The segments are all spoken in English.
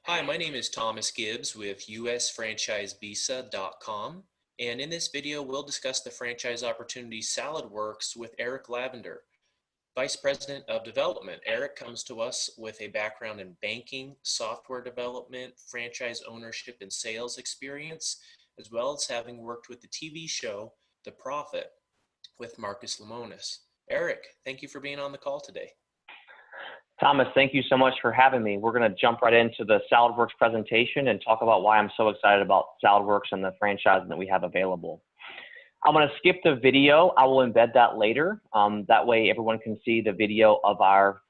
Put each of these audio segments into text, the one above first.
Hi, my name is Thomas Gibbs with usfranchisevisa.com, and in this video we'll discuss the franchise opportunity Saladworks with Eric Lavinder, Vice President of Development. Eric comes to us with a background in banking, software development, franchise ownership, and sales experience, as well as having worked with the TV show The Prophet with Marcus Lemonis. Eric, thank you for being on the call today. Thomas, thank you so much for having me. We're going to jump right into the Saladworks presentation and talk about why I'm so excited about Saladworks and the franchise that we have available. I'm going to skip the video. I will embed that later. That way everyone can see the video of our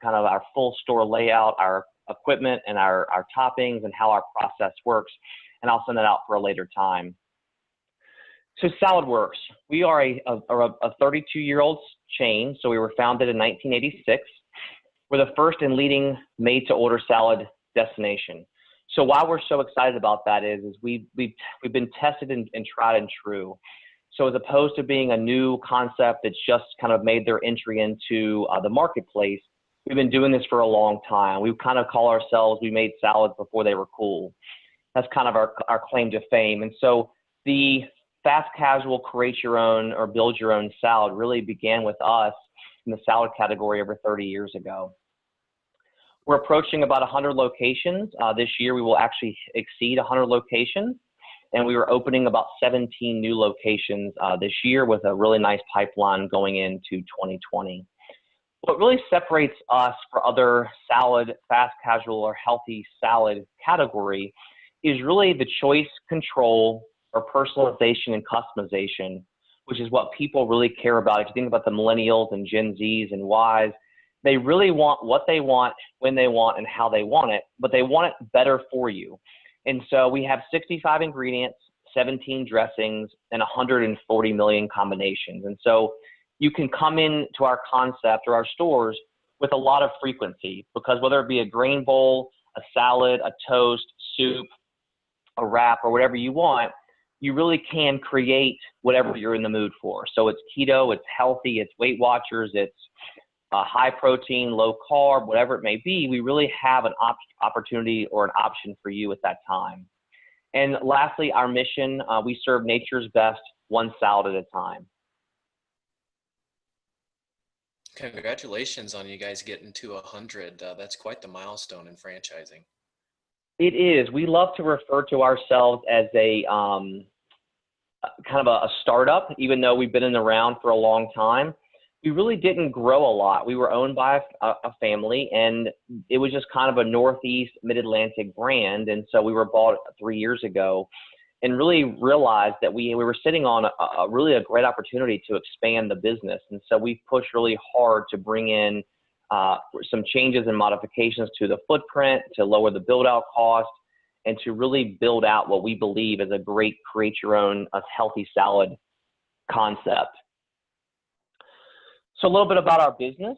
full store layout, our equipment and our toppings and how our process works. And I'll send that out for a later time. So Saladworks, we are a 32-year-old chain. So we were founded in 1986. We're the first and leading made-to-order salad destination. So why we're so excited about that is we've been tested and tried and true. So as opposed to being a new concept that's just kind of made their entry into the marketplace, we've been doing this for a long time. We kind of call ourselves, we made salads before they were cool. That's kind of our claim to fame. And so the fast casual create your own or build your own salad really began with us in the salad category over 30 years ago. We're approaching about 100 locations. This year we will actually exceed 100 locations, and we are opening about 17 new locations this year with a really nice pipeline going into 2020. What really separates us from other salad, fast casual, or healthy salad category is really the choice, control, or personalization and customization, which is what people really care about. If you think about the millennials and Gen Zs and Ys, they really want what they want, when they want, and how they want it, but they want it better for you. And so we have 65 ingredients, 17 dressings, and 140 million combinations. And so you can come into our concept or our stores with a lot of frequency, because whether it be a grain bowl, a salad, a toast, soup, a wrap, or whatever you want, you really can create whatever you're in the mood for. So it's keto, it's healthy, it's Weight Watchers, it's high protein, low carb, whatever it may be. We really have an opportunity or an option for you at that time. And lastly, our mission, we serve nature's best, one salad at a time. Congratulations on you guys getting to 100. That's quite the milestone in franchising. It is. We love to refer to ourselves as a kind of a startup, even though we've been around for a long time. We really didn't grow a lot. We were owned by a family, and it was just kind of a Northeast Mid-Atlantic brand. And so we were bought 3 years ago and really realized that we were sitting on a great opportunity to expand the business. And so we pushed really hard to bring in some changes and modifications to the footprint, to lower the build-out cost, and to really build out what we believe is a great create your own healthy salad concept. So a little bit about our business.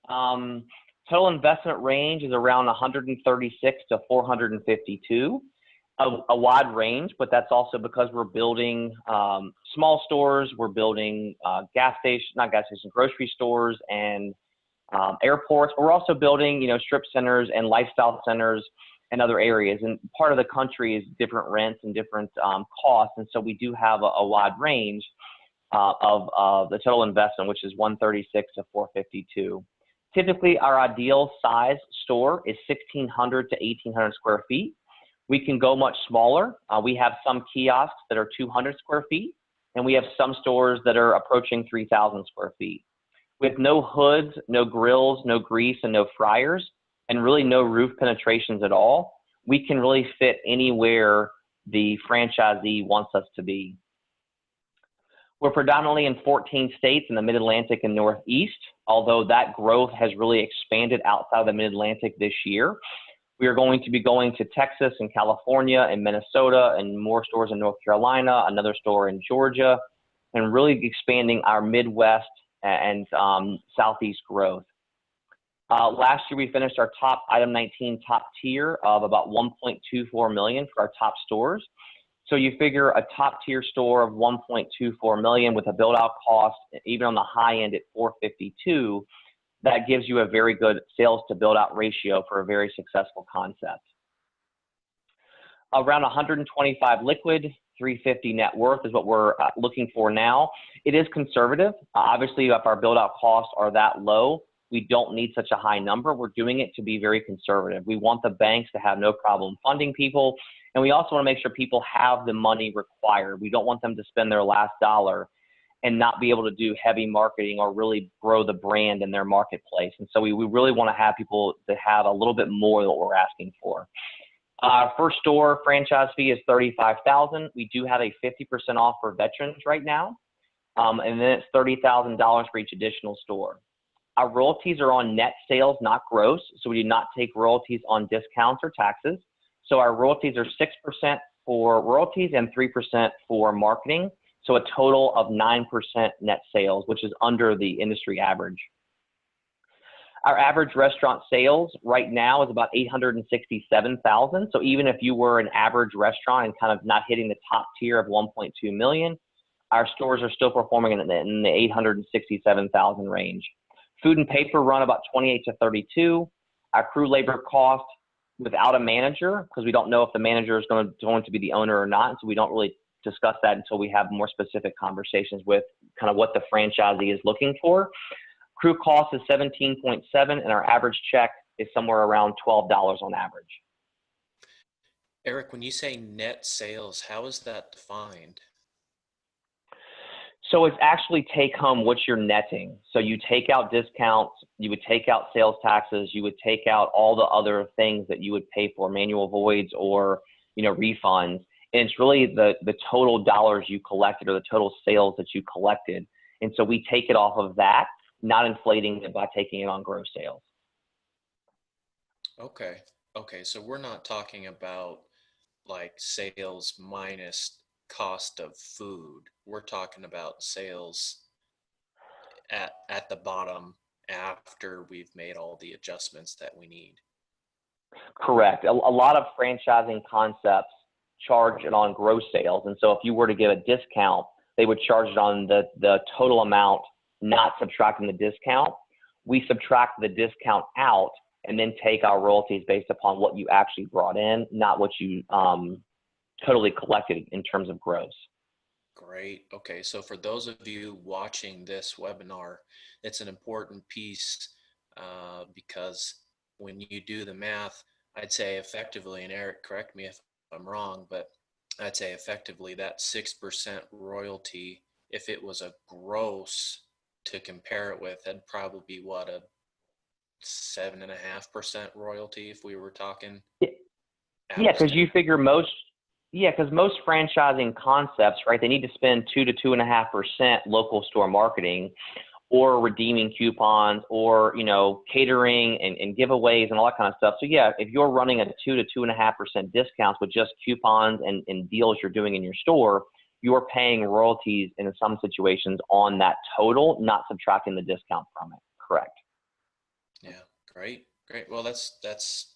Total investment range is around 136 to 452, a wide range, but that's also because we're building small stores, we're building grocery stores and airports. We're also building, strip centers and lifestyle centers and other areas. And part of the country is different rents and different costs, and so we do have a wide range of the total investment, which is 136 to 452. Typically, our ideal size store is 1,600 to 1,800 square feet. We can go much smaller. We have some kiosks that are 200 square feet, and we have some stores that are approaching 3,000 square feet. With no hoods, no grills, no grease, and no fryers, and really no roof penetrations at all, we can really fit anywhere the franchisee wants us to be. We're predominantly in 14 states in the Mid-Atlantic and Northeast, although that growth has really expanded outside the Mid-Atlantic this year. We are going to be going to Texas and California and Minnesota and more stores in North Carolina, another store in Georgia, and really expanding our Midwest and Southeast growth. Last year, we finished our top item 19 top tier of about 1.24 million for our top stores. So you figure a top tier store of 1.24 million with a build out cost, even on the high end at 452, that gives you a very good sales to build out ratio for a very successful concept. Around 125 liquid, 350 net worth is what we're looking for now. It is conservative. Obviously, if our build-out costs are that low, we don't need such a high number. We're doing it to be very conservative. We want the banks to have no problem funding people, and we also want to make sure people have the money required. We don't want them to spend their last dollar and not be able to do heavy marketing or really grow the brand in their marketplace. And so we really want to have people to have a little bit more than what we're asking for. First store franchise fee is $35,000. We do have a 50% off for veterans right now. And then it's $30,000 for each additional store. Our royalties are on net sales, not gross. So we do not take royalties on discounts or taxes. So our royalties are 6% for royalties and 3% for marketing. So a total of 9% net sales, which is under the industry average. Our average restaurant sales right now is about $867,000. So even if you were an average restaurant and kind of not hitting the top tier of 1.2 million, our stores are still performing in the 867,000 range. Food and paper run about 28 to 32. Our crew labor cost without a manager, because we don't know if the manager is going to be the owner or not. So we don't really discuss that until we have more specific conversations with kind of what the franchisee is looking for. Crew cost is 17.7, and our average check is somewhere around $12 on average. Eric, when you say net sales, how is that defined? So it's actually take home what you're netting. So you take out discounts, you would take out sales taxes, you would take out all the other things that you would pay for, manual voids or refunds. And it's really the total dollars you collected or the total sales that you collected. And so we take it off of that, not inflating it by taking it on gross sales. Okay. So we're not talking about like sales minus cost of food. We're talking about sales at the bottom after we've made all the adjustments that we need. Correct. A lot of franchising concepts charge it on gross sales. And so if you were to give a discount, they would charge it on the total amount, not subtracting the discount. We subtract the discount out and then take our royalties based upon what you actually brought in, not what you totally collected in terms of gross. Great. Okay. So for those of you watching this webinar, it's an important piece because when you do the math, I'd say effectively, and Eric, correct me if I'm wrong, but I'd say effectively that 6% royalty, if it was a gross to compare it with, that'd probably be what, a 7.5% royalty if we were talking. Yeah, because you figure most franchising concepts, right, they need to spend 2 to 2.5% local store marketing or redeeming coupons or, catering and giveaways and all that kind of stuff. So yeah, if you're running a 2 to 2.5% discounts with just coupons and deals you're doing in your store, you're paying royalties in some situations on that total, not subtracting the discount from it. Correct. Yeah, great. Well, that's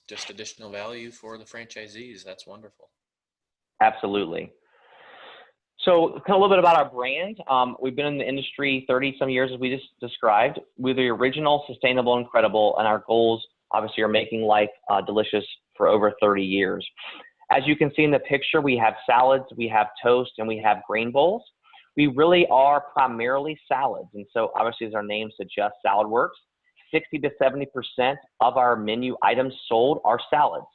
just additional value for the franchisees. That's wonderful. Absolutely. So kind of a little bit about our brand. We've been in the industry 30 some years, as we just described. We're the original, sustainable, incredible, and our goals obviously are making life delicious for over 30 years. As you can see in the picture, we have salads, we have toast, and we have grain bowls. We really are primarily salads. And so obviously, as our name suggests, Saladworks, 60 to 70% of our menu items sold are salads,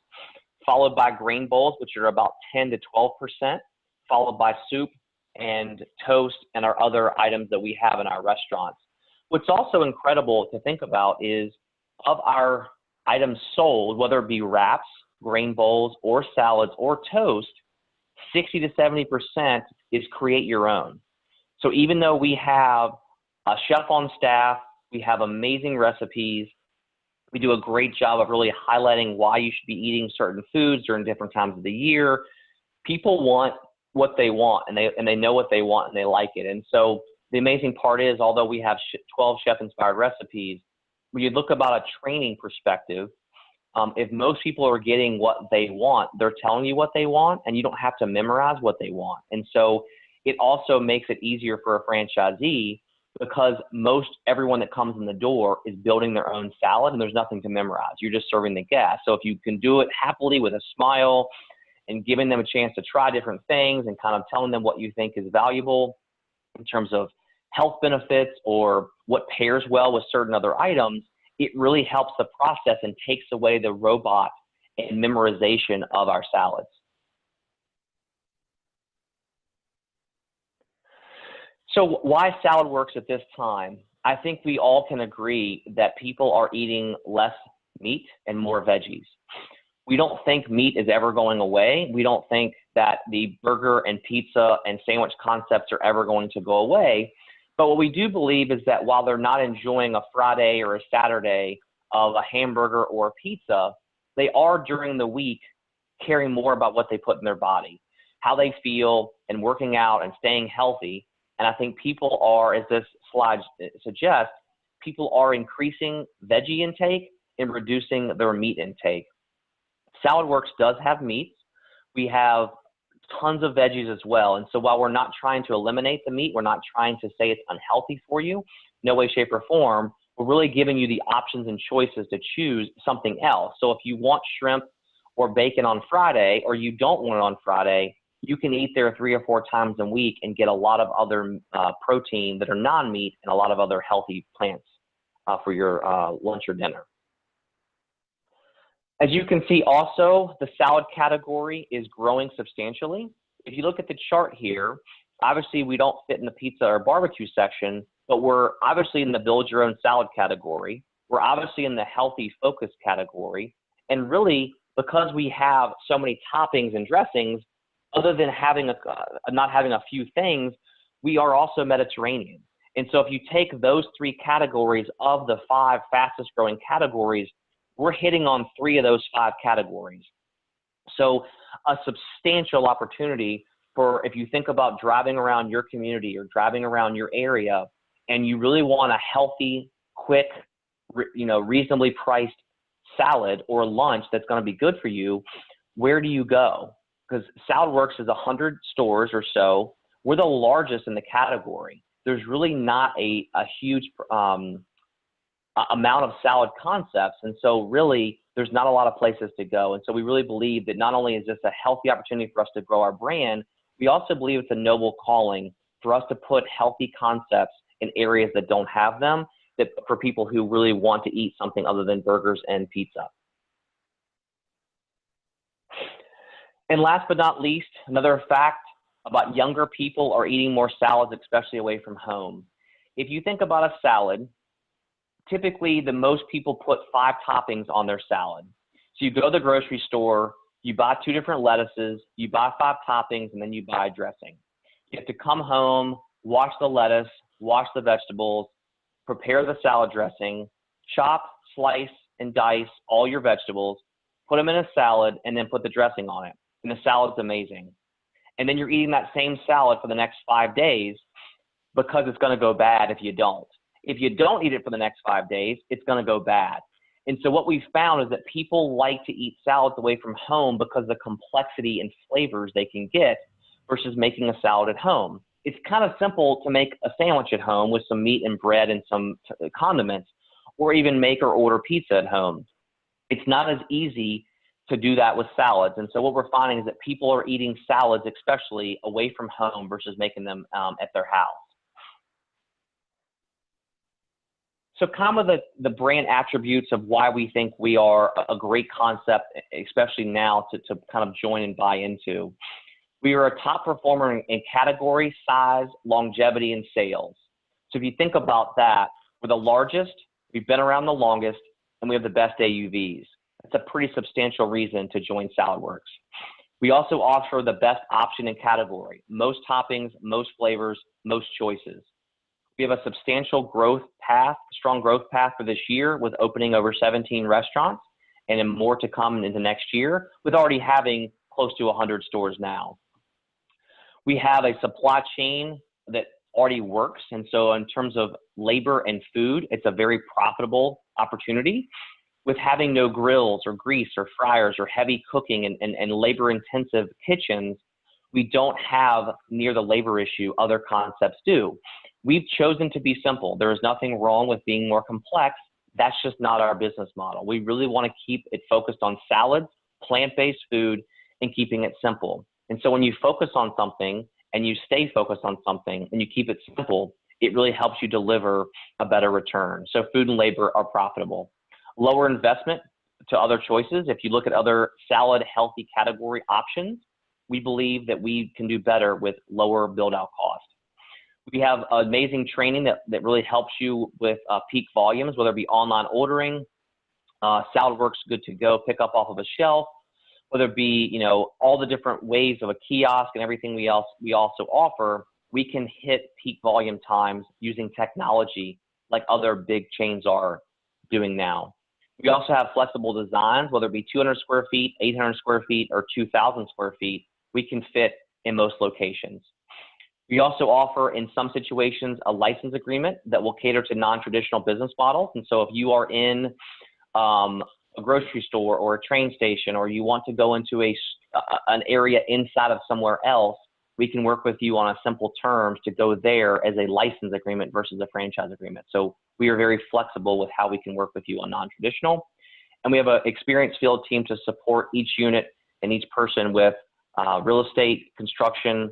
followed by grain bowls, which are about 10 to 12%, followed by soup and toast and our other items that we have in our restaurants. What's also incredible to think about is of our items sold, whether it be wraps, grain bowls, or salads, or toast, 60 to 70% is create your own. So even though we have a chef on staff, we have amazing recipes, we do a great job of really highlighting why you should be eating certain foods during different times of the year. People want what they want, and they know what they want, and they like it. And so the amazing part is, although we have 12 chef-inspired recipes, when you look about a training perspective, if most people are getting what they want, they're telling you what they want, and you don't have to memorize what they want. And so it also makes it easier for a franchisee because everyone that comes in the door is building their own salad, and there's nothing to memorize. You're just serving the guests. So if you can do it happily with a smile and giving them a chance to try different things and kind of telling them what you think is valuable in terms of health benefits or what pairs well with certain other items, it really helps the process and takes away the robot and memorization of our salads. So why Saladworks at this time? I think we all can agree that people are eating less meat and more veggies. We don't think meat is ever going away. We don't think that the burger and pizza and sandwich concepts are ever going to go away. But what we do believe is that while they're not enjoying a Friday or a Saturday of a hamburger or a pizza, they are during the week caring more about what they put in their body, how they feel, and working out and staying healthy. And I think people are, as this slide suggests, people are increasing veggie intake and reducing their meat intake. Saladworks does have meats. We have tons of veggies as well. And so while we're not trying to eliminate the meat, we're not trying to say it's unhealthy for you, no way, shape, or form, we're really giving you the options and choices to choose something else. So if you want shrimp or bacon on Friday, or you don't want it on Friday, you can eat there 3 or 4 times a week and get a lot of other protein that are non-meat and a lot of other healthy plants for your lunch or dinner. As you can see also, the salad category is growing substantially. If you look at the chart here, obviously we don't fit in the pizza or barbecue section, but we're obviously in the build your own salad category. We're obviously in the healthy focus category. And really, because we have so many toppings and dressings, other than having not having a few things, we are also Mediterranean. And so if you take those 3 categories of the 5 fastest growing categories, we're hitting on 3 of those 5 categories. So a substantial opportunity for, if you think about driving around your community or driving around your area, and you really want a healthy, quick, reasonably priced salad or lunch that's going to be good for you, where do you go? Because Saladworks is 100 stores or so. We're the largest in the category. There's really not a huge amount of salad concepts. And so really, there's not a lot of places to go. And so we really believe that not only is this a healthy opportunity for us to grow our brand, we also believe it's a noble calling for us to put healthy concepts in areas that don't have them, that for people who really want to eat something other than burgers and pizza. And last but not least, another fact about younger people are eating more salads, especially away from home. If you think about a salad, typically the most people put 5 toppings on their salad. So you go to the grocery store, you buy 2 different lettuces, you buy 5 toppings, and then you buy dressing. You have to come home, wash the lettuce, wash the vegetables, prepare the salad dressing, chop, slice, and dice all your vegetables, put them in a salad, and then put the dressing on it. And the salad's amazing. And then you're eating that same salad for the next 5 days because it's going to go bad if you don't. If you don't eat it for the next 5 days, it's going to go bad. And so what we've found is that people like to eat salads away from home because of the complexity and flavors they can get versus making a salad at home. It's kind of simple to make a sandwich at home with some meat and bread and some condiments, or even make or order pizza at home. It's not as easy to do that with salads. And so what we're finding is that people are eating salads, especially away from home versus making them at their house. So kind of the brand attributes of why we think we are a great concept, especially now to kind of join and buy into. We are a top performer in category, size, longevity, and sales. So if you think about that, we're the largest, we've been around the longest, and we have the best AUVs. That's a pretty substantial reason to join Saladworks. We also offer the best option in category, most toppings, most flavors, most choices. We have a substantial growth path, strong growth path for this year with opening over 17 restaurants and more to come into next year with already having close to 100 stores now. We have a supply chain that already works. And so in terms of labor and food, it's a very profitable opportunity. With having no grills or grease or fryers or heavy cooking and labor-intensive kitchens, we don't have near the labor issue other concepts do. We've chosen to be simple. There is nothing wrong with being more complex. That's just not our business model. We really want to keep it focused on salads, plant-based food, and keeping it simple. And so when you focus on something and you stay focused on something and you keep it simple, it really helps you deliver a better return. So food and labor are profitable. Lower investment to other choices. If you look at other salad healthy category options, we believe that we can do better with lower build out cost. We have amazing training that really helps you with peak volumes, whether it be online ordering, Saladworks good to go, pick up off of a shelf, whether it be, you know, all the different ways of a kiosk and everything we also offer. We can hit peak volume times using technology like other big chains are doing now. We also have flexible designs, whether it be 200 square feet, 800 square feet, or 2,000 square feet, we can fit in most locations. We also offer, in some situations, a license agreement that will cater to non-traditional business models. And so if you are in a grocery store or a train station, or you want to go into an area inside of somewhere else, we can work with you on a simple terms to go there as a license agreement versus a franchise agreement. So we are very flexible with how we can work with you on non-traditional. And we have an experienced field team to support each unit and each person with real estate, construction,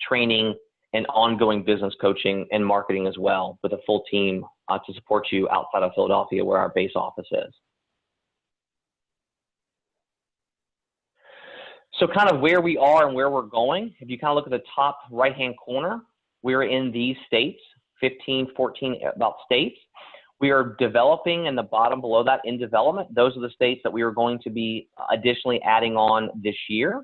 training, and ongoing business coaching and marketing as well, with a full team to support you outside of Philadelphia, where our base office is. So kind of where we are and where we're going, if you kind of look at the top right-hand corner, we're in these states, 15, 14 about states. We are developing, and the bottom below that in development, those are the states that we are going to be additionally adding on this year.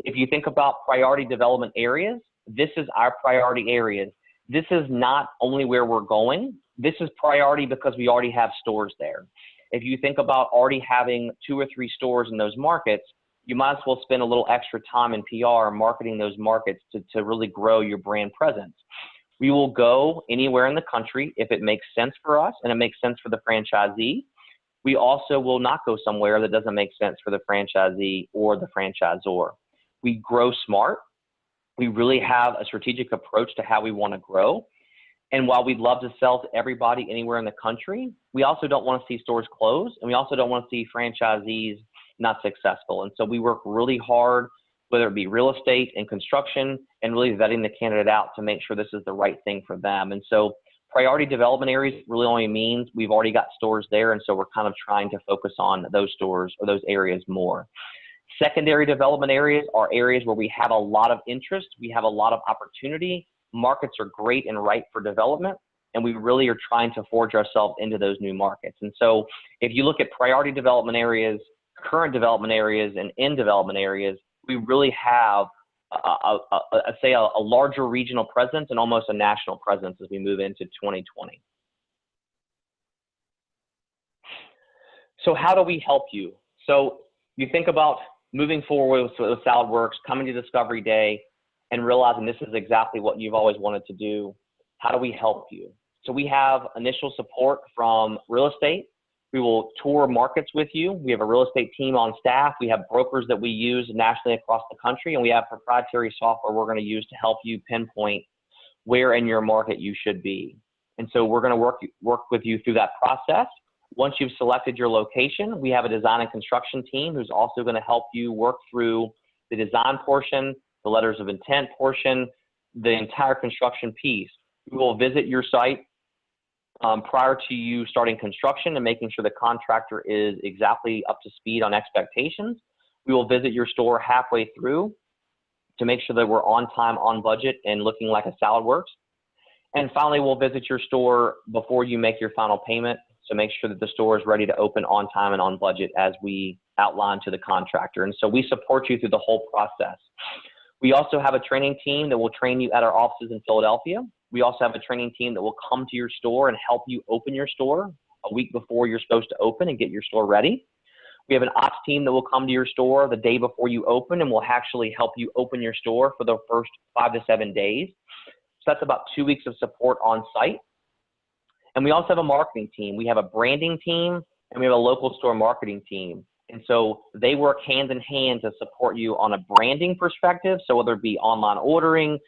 If you think about priority development areas, this is our priority areas. This is not only where we're going, this is priority because we already have stores there. If you think about already having 2 or 3 stores in those markets, you might as well spend a little extra time in PR marketing those markets to really grow your brand presence. We will go anywhere in the country if it makes sense for us and it makes sense for the franchisee. We also will not go somewhere that doesn't make sense for the franchisee or the franchisor. We grow smart. We really have a strategic approach to how we want to grow. And while we'd love to sell to everybody anywhere in the country, we also don't want to see stores close, and we also don't want to see franchisees not successful. And so we work really hard, whether it be real estate and construction, and really vetting the candidate out to make sure this is the right thing for them. And so priority development areas really only means we've already got stores there, and so we're kind of trying to focus on those stores or those areas more. Secondary development areas are areas where we have a lot of interest, we have a lot of opportunity, markets are great and ripe for development, and we really are trying to forge ourselves into those new markets. And so if you look at priority development areas, current development areas, and in development areas, we really have, a larger regional presence and almost a national presence as we move into 2020. So how do we help you? So you think about moving forward with Saladworks, coming to Discovery Day, and realizing this is exactly what you've always wanted to do. How do we help you? So we have initial support from real estate. We will tour markets with you. We have a real estate team on staff. We have brokers that we use nationally across the country, and we have proprietary software we're going to use to help you pinpoint where in your market you should be. And so we're going to work with you through that process. Once you've selected your location, we have a design and construction team who's also going to help you work through the design portion, the letters of intent portion, the entire construction piece. We will visit your site prior to you starting construction and making sure the contractor is exactly up to speed on expectations. We will visit your store halfway through to make sure that we're on time, on budget, and looking like a Saladworks. And finally, we'll visit your store before you make your final payment to make sure that the store is ready to open on time and on budget as we outline to the contractor. And so we support you through the whole process. We also have a training team that will train you at our offices in Philadelphia. We also have a training team that will come to your store and help you open your store a week before you're supposed to open and get your store ready. We have an ops team that will come to your store the day before you open and will actually help you open your store for the first 5 to 7 days. So that's about 2 weeks of support on site. And we also have a marketing team. We have a branding team, and we have a local store marketing team. And so they work hand in hand to support you on a branding perspective. So whether it be online ordering,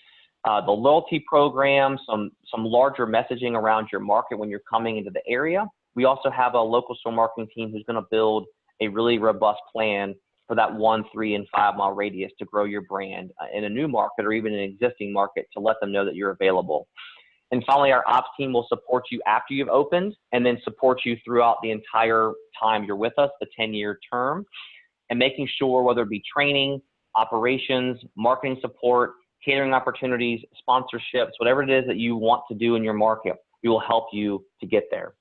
the loyalty program, some larger messaging around your market when you're coming into the area. We also have a local store marketing team who's going to build a really robust plan for that 1, 3, and 5 mile radius to grow your brand in a new market or even an existing market, to let them know that you're available. And finally, our ops team will support you after you've opened, and then support you throughout the entire time you're with us, the 10-year term, and making sure, whether it be training, operations, marketing support, catering opportunities, sponsorships, whatever it is that you want to do in your market, we will help you to get there.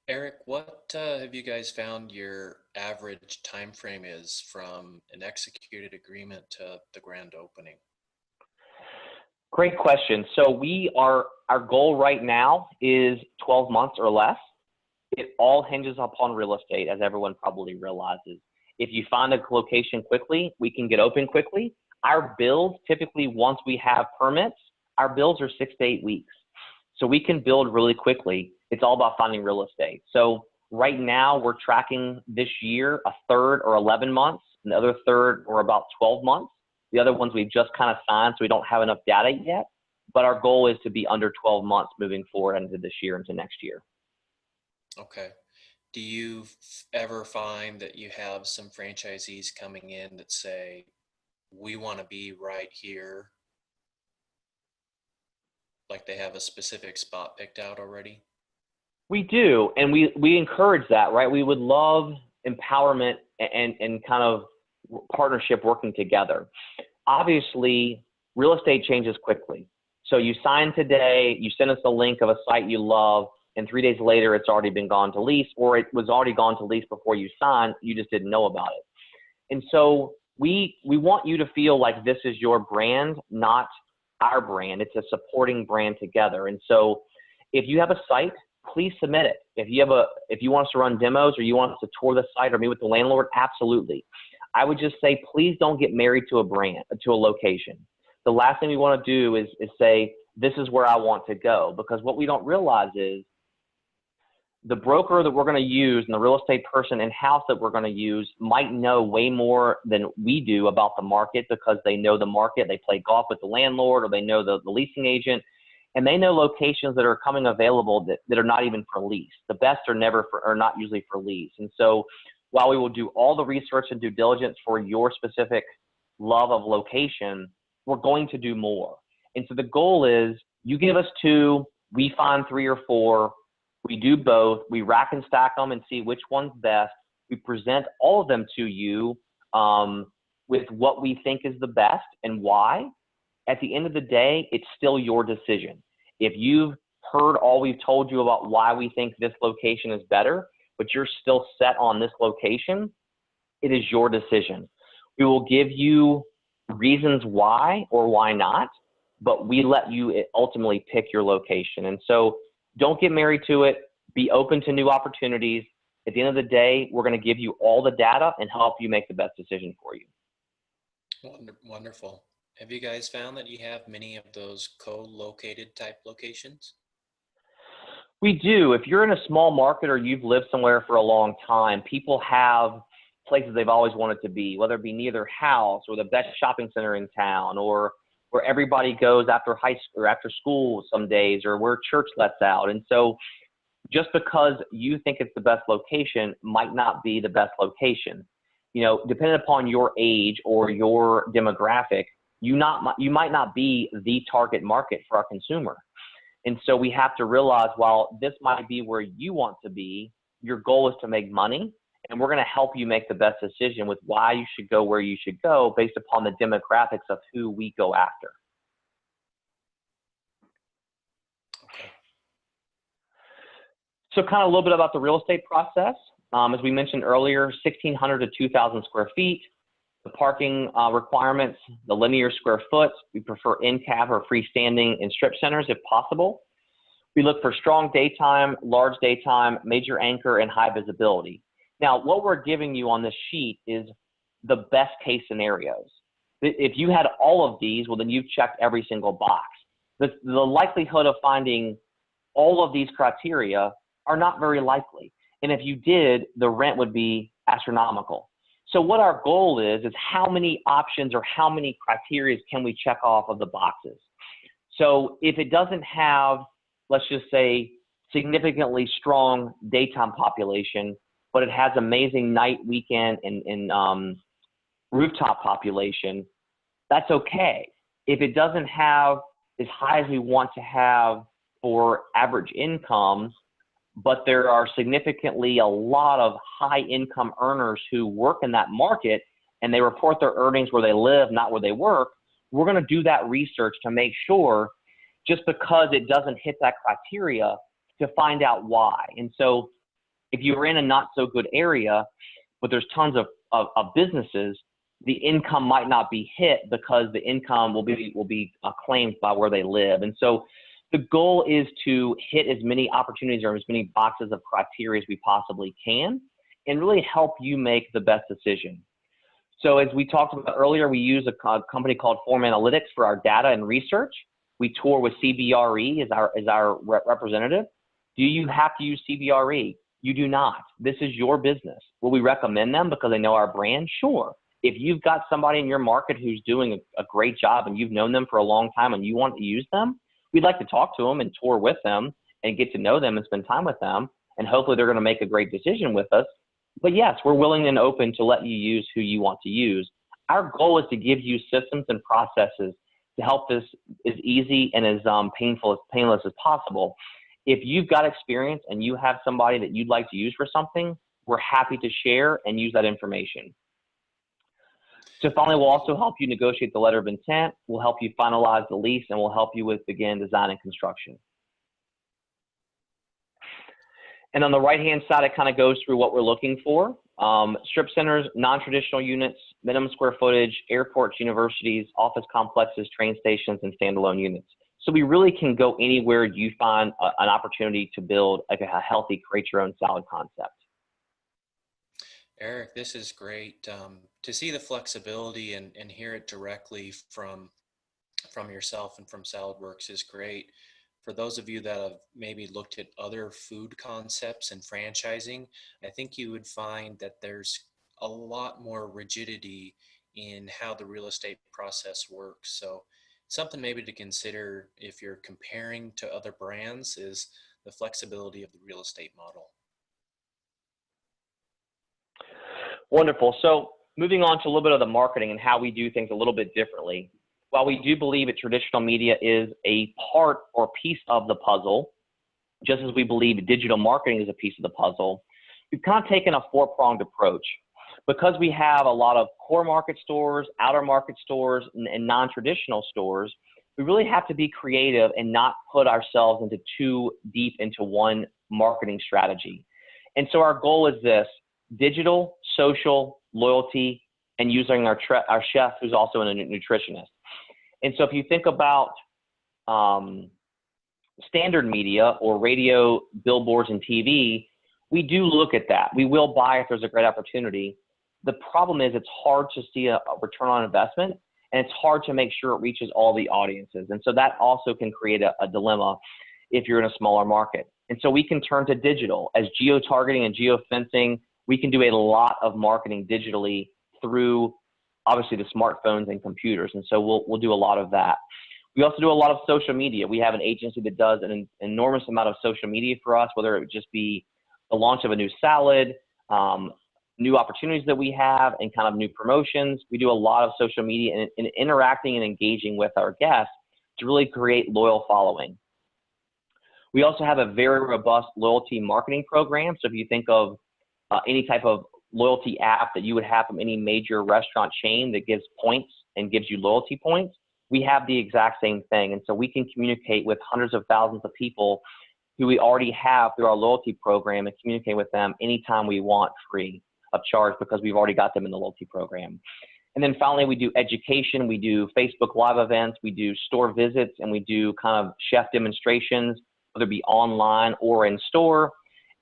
Eric, what have you guys found your average time frame is from an executed agreement to the grand opening? Great question. So our goal right now is 12 months or less. It all hinges upon real estate, as everyone probably realizes. If you find a location quickly, we can get open quickly. Our builds, typically once we have permits, our builds are 6 to 8 weeks. So we can build really quickly. It's all about finding real estate. So right now we're tracking this year a third or 11 months, and the other third or about 12 months. The other ones we've just kind of signed, so we don't have enough data yet. But our goal is to be under 12 months moving forward into this year, into next year. Okay. Do you ever find that you have some franchisees coming in that say, we want to be right here? Like they have a specific spot picked out already? We do, and we encourage that, right? We would love empowerment and kind of partnership working together. Obviously, real estate changes quickly. So you sign today, you send us a link of a site you love, and 3 days later it's already been gone to lease, or it was already gone to lease before you signed, you just didn't know about it. And so we want you to feel like this is your brand, not our brand. It's a supporting brand together. And so if you have a site, please submit it. If you want us to run demos, or you want us to tour the site or meet with the landlord, absolutely. I would just say, please don't get married to a brand, to a location. The last thing we want to do is say, this is where I want to go, because what we don't realize is the broker that we're going to use and the real estate person in-house that we're going to use might know way more than we do about the market, because they know the market, they play golf with the landlord, or they know the leasing agent, and they know locations that are coming available that are not even for lease. The best are not usually for lease. And so while we will do all the research and due diligence for your specific love of location, we're going to do more. And so the goal is, you give us 2, we find 3 or 4, we do both, we rack and stack them and see which one's best. We present all of them to you with what we think is the best and why. At the end of the day, it's still your decision. If you've heard all we've told you about why we think this location is better, but you're still set on this location, it is your decision. We will give you reasons why or why not, but we let you ultimately pick your location. And so don't get married to it. Be open to new opportunities. At the end of the day, we're going to give you all the data and help you make the best decision for you. Wonderful. Have you guys found that you have many of those co-located type locations? We do. If you're in a small market or you've lived somewhere for a long time, people have places they've always wanted to be, whether it be near their house or the best shopping center in town, or where everybody goes after high school or after school some days, or where church lets out. And so just because you think it's the best location might not be the best location. You know, depending upon your age or your demographic, you might not be the target market for our consumer. And so we have to realize, while this might be where you want to be, your goal is to make money, and we're going to help you make the best decision with why you should go where you should go based upon the demographics of who we go after. Okay. So kind of a little bit about the real estate process. As we mentioned earlier, 1,600 to 2,000 square feet. The parking requirements, the linear square foot. We prefer in-cab or freestanding in strip centers if possible. We look for strong daytime, large daytime, major anchor, and high visibility. Now, what we're giving you on this sheet is the best case scenarios. If you had all of these, well, then you've checked every single box. The likelihood of finding all of these criteria are not very likely. And if you did, the rent would be astronomical. So what our goal is how many options or how many criteria can we check off of the boxes? So if it doesn't have, let's just say, significantly strong daytime population, but it has amazing night, weekend, and rooftop population, that's okay. If it doesn't have as high as we want to have for average income, but there are significantly a lot of high income earners who work in that market and they report their earnings where they live, not where they work, we're going to do that research to make sure, just because it doesn't hit that criteria, to find out why. And so if you're in a not so good area, but there's tons of businesses, the income might not be hit because the income will be claimed by where they live. And so the goal is to hit as many opportunities or as many boxes of criteria as we possibly can and really help you make the best decision. So as we talked about earlier, we use a company called Form Analytics for our data and research. We tour with CBRE as our representative. Do you have to use CBRE? You do not. This is your business. Will we recommend them because they know our brand? Sure. If you've got somebody in your market who's doing a great job and you've known them for a long time and you want to use them, we'd like to talk to them and tour with them and get to know them and spend time with them. And hopefully they're going to make a great decision with us. But yes, we're willing and open to let you use who you want to use. Our goal is to give you systems and processes to help this as easy and as painless as possible. If you've got experience and you have somebody that you'd like to use for something, we're happy to share and use that information. So finally, we'll also help you negotiate the letter of intent. We'll help you finalize the lease, and we'll help you with begin design and construction. And on the right-hand side, it kind of goes through what we're looking for. Strip centers, non-traditional units, minimum square footage, airports, universities, office complexes, train stations, and standalone units. So we really can go anywhere you find an opportunity to build like a healthy, create your own salad concept. Eric, this is great. To see the flexibility and hear it directly from yourself and from Saladworks is great. For those of you that have maybe looked at other food concepts and franchising, I think you would find that there's a lot more rigidity in how the real estate process works. So something maybe to consider if you're comparing to other brands is the flexibility of the real estate model. Wonderful. So moving on to a little bit of the marketing and how we do things a little bit differently. While we do believe that traditional media is a part or piece of the puzzle, just as we believe digital marketing is a piece of the puzzle, we've kind of taken a four-pronged approach. Because we have a lot of core market stores, outer market stores, and non-traditional stores, we really have to be creative and not put ourselves into too deep into one marketing strategy. And so our goal is this: digital, social, loyalty, and using our chef who's also a nutritionist. And so if you think about standard media or radio, billboards, and TV, we do look at that. We will buy if there's a great opportunity. The problem is it's hard to see a return on investment, and it's hard to make sure it reaches all the audiences. And so that also can create a dilemma if you're in a smaller market. And so we can turn to digital. As geo-targeting and geo-fencing, we can do a lot of marketing digitally through obviously the smartphones and computers. And so we'll do a lot of that. We also do a lot of social media. We have an agency that does an enormous amount of social media for us, whether it would just be the launch of a new salad, new opportunities that we have, and kind of new promotions. We do a lot of social media and interacting and engaging with our guests to really create loyal following. We also have a very robust loyalty marketing program. So if you think of any type of loyalty app that you would have from any major restaurant chain that gives points and gives you loyalty points, we have the exact same thing. And so we can communicate with hundreds of thousands of people who we already have through our loyalty program and communicate with them anytime we want, free of charge, because we've already got them in the loyalty program. And then finally, we do education. We do Facebook Live events. We do store visits, and we do kind of chef demonstrations, whether it be online or in store.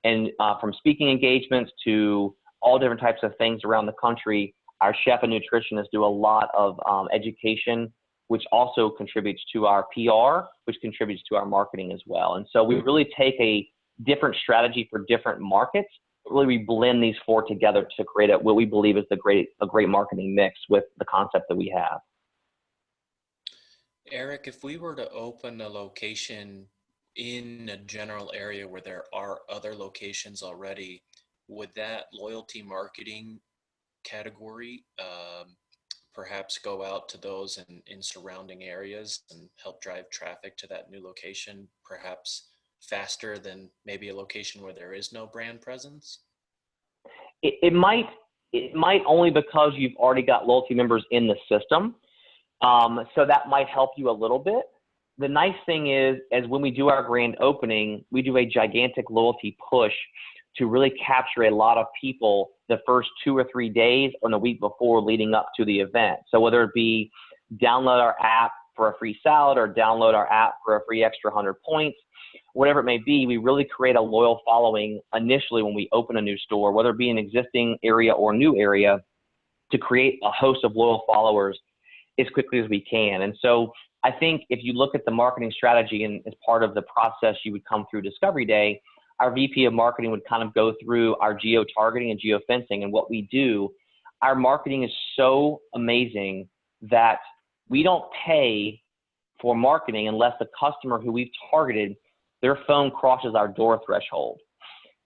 And from speaking engagements to all different types of things around the country, our chef and nutritionists do a lot of education, which also contributes to our PR, which contributes to our marketing as well. And so we really take a different strategy for different markets. Really, we blend these four together to create what we believe is a great marketing mix with the concept that we have. Eric, if we were to open a location in a general area where there are other locations already, would that loyalty marketing category perhaps go out to those in surrounding areas and help drive traffic to that new location, perhaps faster than maybe a location where there is no brand presence? It might only because you've already got loyalty members in the system. So that might help you a little bit. The nice thing is when we do our grand opening, we do a gigantic loyalty push to really capture a lot of people the first 2 or 3 days or the week before leading up to the event. So whether it be download our app for a free salad or download our app for a free extra 100 points, whatever it may be, we really create a loyal following initially when we open a new store, whether it be an existing area or new area, to create a host of loyal followers as quickly as we can. And so I think if you look at the marketing strategy and as part of the process you would come through Discovery Day, our VP of marketing would kind of go through our geo-targeting and geo-fencing. And what we do, our marketing is so amazing that we don't pay for marketing unless the customer who we've targeted, their phone crosses our door threshold.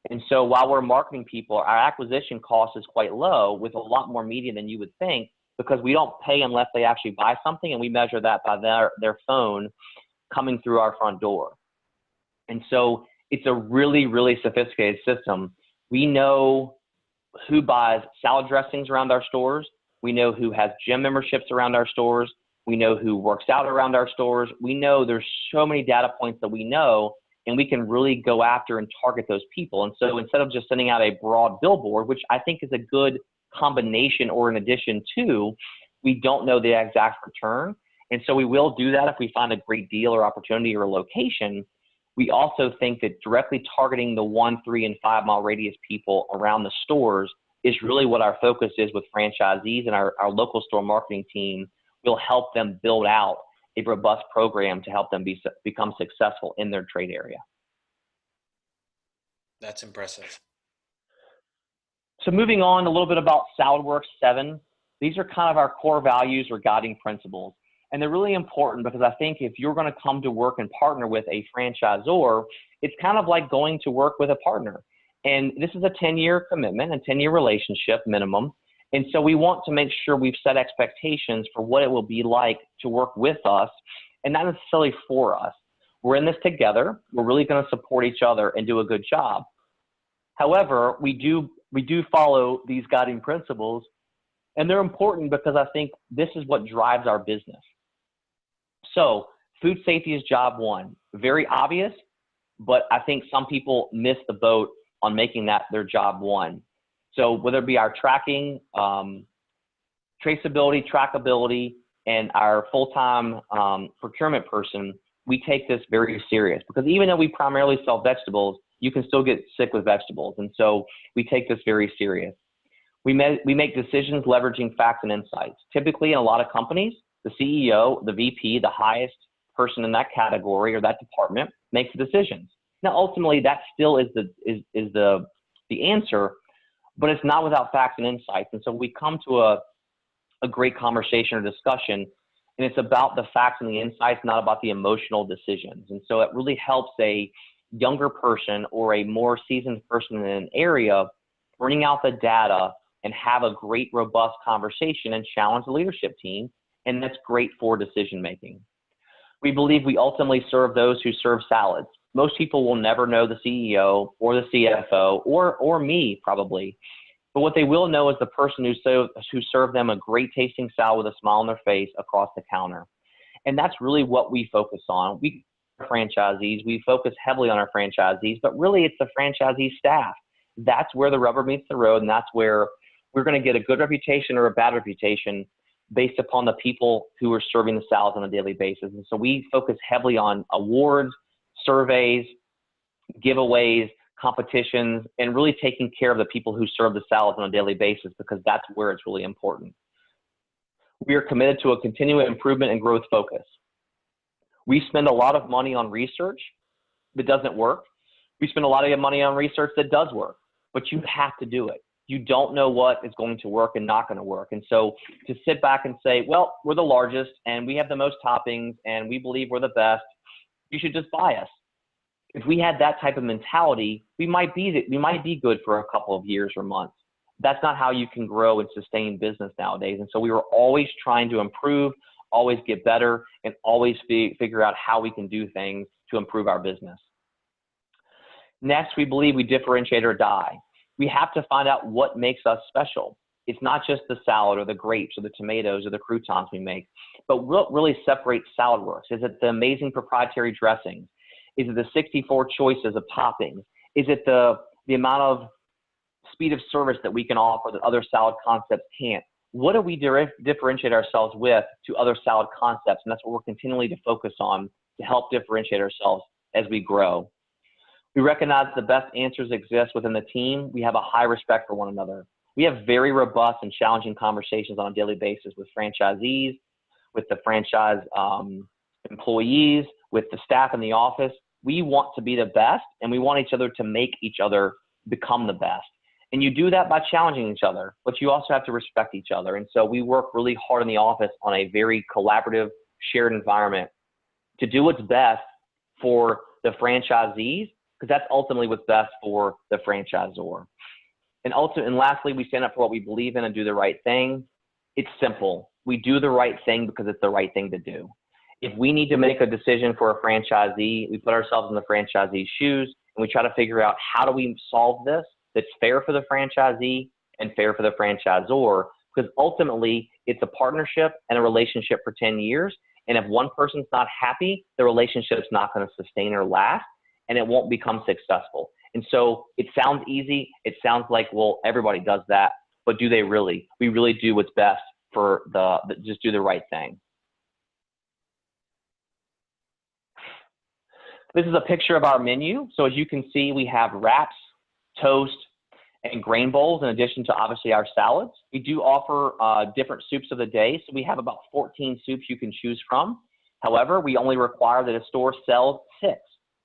And so while we're marketing people, our acquisition cost is quite low with a lot more media than you would think, because we don't pay unless they actually buy something, and we measure that by their phone coming through our front door. And so it's a really, really sophisticated system. We know who buys salad dressings around our stores. We know who has gym memberships around our stores. We know who works out around our stores. We know there's so many data points that we know, and we can really go after and target those people. And so instead of just sending out a broad billboard, which I think is a good combination or in addition to, we don't know the exact return. And so we will do that if we find a great deal or opportunity or location. We also think that directly targeting the 1, 3, and 5 mile radius people around the stores is really what our focus is with franchisees, and our local store marketing team will help them build out a robust program to help them become successful in their trade area. That's impressive. So moving on a little bit about Saladworks 7, these are kind of our core values or guiding principles. And they're really important because I think if you're going to come to work and partner with a franchisor, it's kind of like going to work with a partner. And this is a 10-year commitment, a 10-year relationship minimum. And so we want to make sure we've set expectations for what it will be like to work with us and not necessarily for us. We're in this together. We're really going to support each other and do a good job. However, we do follow these guiding principles, and they're important because I think this is what drives our business. So food safety is job one. Very obvious, but I think some people miss the boat on making that their job one. So whether it be our tracking, traceability, trackability, and our full-time procurement person, we take this very serious because even though we primarily sell vegetables, you can still get sick with vegetables. And so we take this very serious. We make decisions leveraging facts and insights. Typically in a lot of companies, the CEO, the VP, the highest person in that category or that department makes the decisions. Now, ultimately, that still is the answer, but it's not without facts and insights. And so we come to a great conversation or discussion, and it's about the facts and the insights, not about the emotional decisions. And so it really helps a younger person or a more seasoned person in an area bring out the data and have a great, robust conversation and challenge the leadership team. And that's great for decision making. We believe we ultimately serve those who serve salads. Most people will never know the CEO or the CFO or me probably, but what they will know is the person who served them a great tasting salad with a smile on their face across the counter. And that's really what we focus on. We franchisees, we focus heavily on our franchisees, but really it's the franchisee staff. That's where the rubber meets the road, and that's where we're going to get a good reputation or a bad reputation based upon the people who are serving the salads on a daily basis. And so we focus heavily on awards, surveys, giveaways, competitions, and really taking care of the people who serve the salads on a daily basis because that's where it's really important. We are committed to a continuous improvement and growth focus. We spend a lot of money on research that doesn't work. We spend a lot of money on research that does work, but you have to do it. You don't know what is going to work and not going to work. And so to sit back and say, well, we're the largest and we have the most toppings and we believe we're the best, you should just buy us. If we had that type of mentality, we might be good for a couple of years or months. That's not how you can grow and sustain business nowadays. And so we were always trying to improve, always get better, and always figure out how we can do things to improve our business. Next, we believe we differentiate or die. We have to find out what makes us special. It's not just the salad or the grapes or the tomatoes or the croutons we make, but what really separates Saladworks? Is it the amazing proprietary dressings? Is it the 64 choices of toppings? Is it the amount of speed of service that we can offer that other salad concepts can't? What do we differentiate ourselves with to other salad concepts? And that's what we're continually to focus on to help differentiate ourselves as we grow. We recognize the best answers exist within the team. We have a high respect for one another. We have very robust and challenging conversations on a daily basis with franchisees, with the franchise employees, with the staff in the office. We want to be the best, and we want each other to make each other become the best. And you do that by challenging each other, but you also have to respect each other. And so we work really hard in the office on a very collaborative, shared environment to do what's best for the franchisees, because that's ultimately what's best for the franchisor. And lastly, we stand up for what we believe in and do the right thing. It's simple. We do the right thing because it's the right thing to do. If we need to make a decision for a franchisee, we put ourselves in the franchisee's shoes and we try to figure out how do we solve this that's fair for the franchisee and fair for the franchisor, because ultimately it's a partnership and a relationship for 10 years. And if one person's not happy, the relationship's not going to sustain or last, and it won't become successful. And so it sounds easy. It sounds like, well, everybody does that, but do they really? We really do what's best for just do the right thing. This is a picture of our menu. So as you can see, we have wraps, toast, and grain bowls in addition to obviously our salads. We do offer different soups of the day. So we have about 14 soups you can choose from. However, we only require that a store sells 6.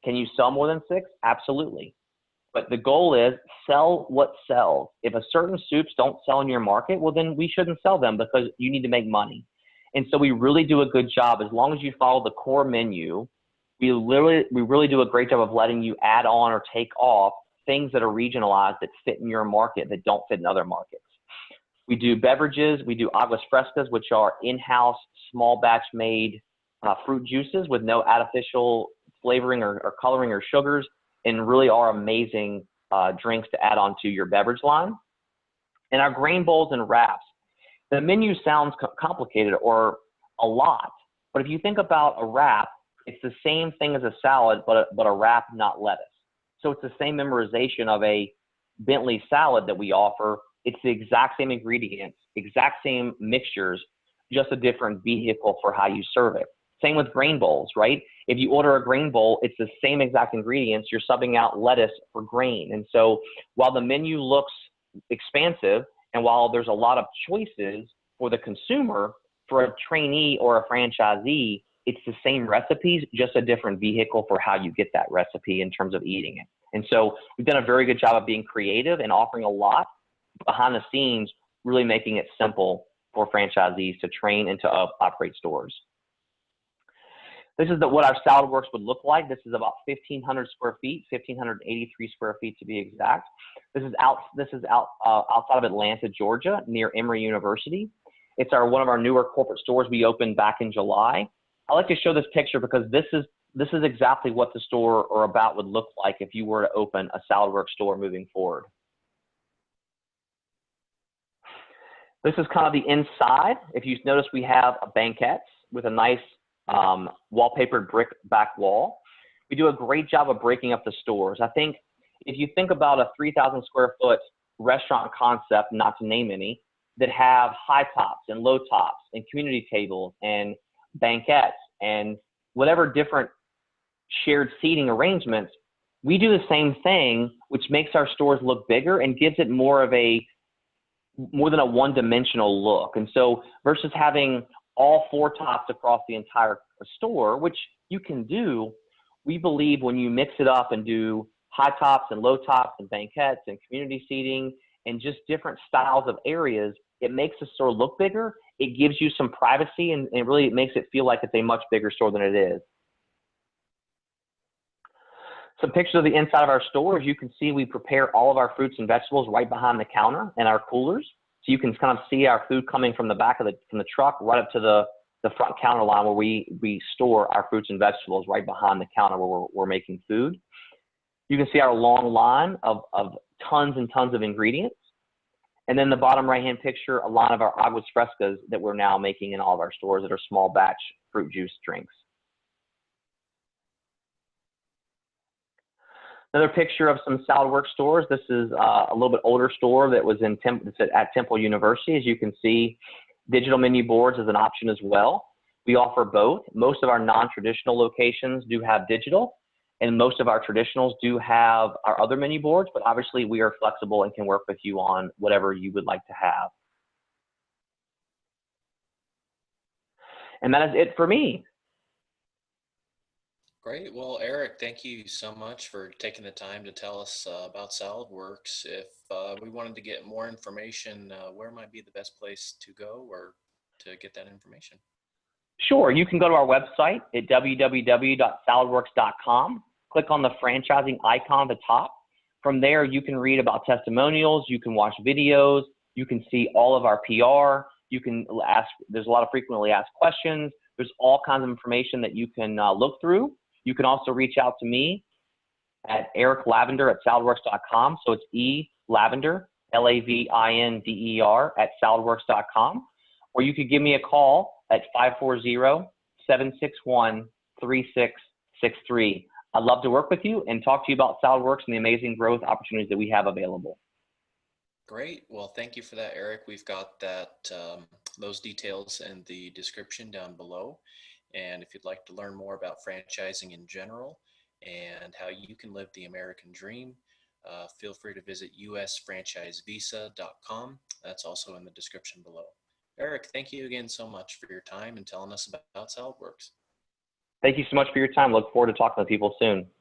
Can you sell more than 6? Absolutely. But the goal is sell what sells. If a certain soups don't sell in your market, well, then we shouldn't sell them because you need to make money. And so we really do a good job. As long as you follow the core menu, we really do a great job of letting you add on or take off things that are regionalized that fit in your market that don't fit in other markets. We do beverages. We do aguas frescas, which are in-house, small batch made fruit juices with no artificial flavoring or coloring or sugars, and really are amazing drinks to add on to your beverage line. And our grain bowls and wraps. The menu sounds complicated or a lot, but if you think about a wrap, it's the same thing as a salad, but a wrap, not lettuce. So it's the same memorization of a Bentley salad that we offer. It's the exact same ingredients, exact same mixtures, just a different vehicle for how you serve it. Same with grain bowls, right? If you order a grain bowl, it's the same exact ingredients. You're subbing out lettuce for grain. And so while the menu looks expansive and while there's a lot of choices for the consumer, for a trainee or a franchisee, it's the same recipes, just a different vehicle for how you get that recipe in terms of eating it. And so we've done a very good job of being creative and offering a lot behind the scenes, really making it simple for franchisees to train and to operate stores. This is what our Saladworks would look like. This is about 1,500 square feet, 1,583 square feet to be exact. This is outside of Atlanta, Georgia, near Emory University. It's one of our newer corporate stores we opened back in July. I like to show this picture because this is exactly what the store or about would look like if you were to open a Saladworks store moving forward. This is kind of the inside. If you notice, we have a banquette with a nice wallpapered brick back wall. We do a great job of breaking up the stores. I think if you think about a 3,000 square foot restaurant concept, not to name any, that have high tops and low tops and community tables and banquettes and whatever different shared seating arrangements, we do the same thing, which makes our stores look bigger and gives it more than a one-dimensional look. And so versus having all 4 tops across the entire store, which you can do, we believe when you mix it up and do high tops and low tops and banquettes and community seating and just different styles of areas, it makes the store look bigger. It gives you some privacy and really it makes it feel like it's a much bigger store than it is. Some pictures of the inside of our store. As you can see, we prepare all of our fruits and vegetables right behind the counter in our coolers. So you can kind of see our food coming from the back of from the truck right up to the front counter line where we store our fruits and vegetables right behind the counter where we're making food. You can see our long line of tons and tons of ingredients. And then the bottom right-hand picture, a line of our aguas frescas that we're now making in all of our stores that are small batch fruit juice drinks. Another picture of some Saladworks stores. This is a little bit older store that was at Temple University. As you can see, digital menu boards is an option as well. We offer both. Most of our non-traditional locations do have digital, and most of our traditionals do have our other menu boards, but obviously we are flexible and can work with you on whatever you would like to have. And that is it for me. Great. Well, Eric, thank you so much for taking the time to tell us about Saladworks. If we wanted to get more information, where might be the best place to go or to get that information? Sure. You can go to our website at www.saladworks.com. Click on the franchising icon at the top. From there, you can read about testimonials. You can watch videos. You can see all of our PR. You can ask, there's a lot of frequently asked questions. There's all kinds of information that you can look through. You can also reach out to me at Lavinder@saladworks.com. So it's Lavinder, Lavinder @saladworks.com. Or you could give me a call at 540-761-3663. I'd love to work with you and talk to you about Saladworks and the amazing growth opportunities that we have available. Great. Well, thank you for that, Eric. We've got that those details in the description down below. And if you'd like to learn more about franchising in general and how you can live the American dream, feel free to visit usfranchisevisa.com. That's also in the description below. Eric, thank you again so much for your time and telling us about Saladworks. Thank you so much for your time. Look forward to talking to people soon.